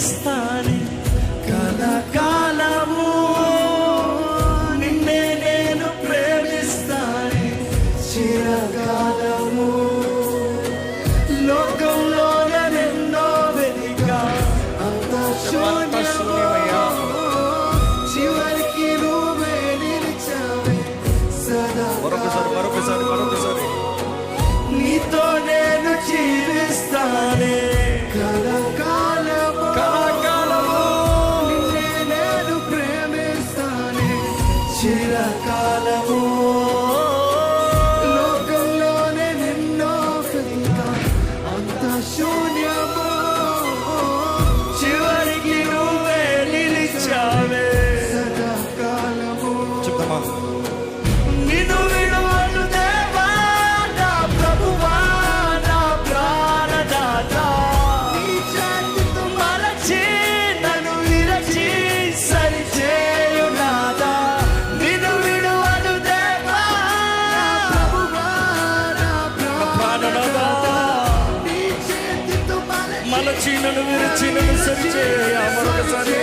జీవిస్తాను కలకాలము, నిన్నే నేను ప్రేమిస్తాను చిరకాలము. లోకంలోనే నిన్నో వెతికా అంత శూన్యమయ్యా, చివరికి నువ్వే నిలిచావే సదా. మరొకసారి నీతో నేను జీవిస్తానే కలకాలము, నిన్నే నేను ప్రేమిస్తానే చిరకాలము. లోకంలోనే నిన్నో వెతికా అంత శూన్యము, చివరికి నువ్వే నిలిచావే సదాకాలము. చెప్తామా? నిన్ను విడువను దేవా నా ప్రభువా, నా ప్రాణదాత. నీ చేతితో మరచి నన్ను విరచి సరిచేయు నాదా. నిన్ను విడువను దేవా నా ప్రభువా, నా ప్రాణదాత. నీ చేతితో మరచి నన్ను విరచి నన్ను సరిచేయ. మరొకసారి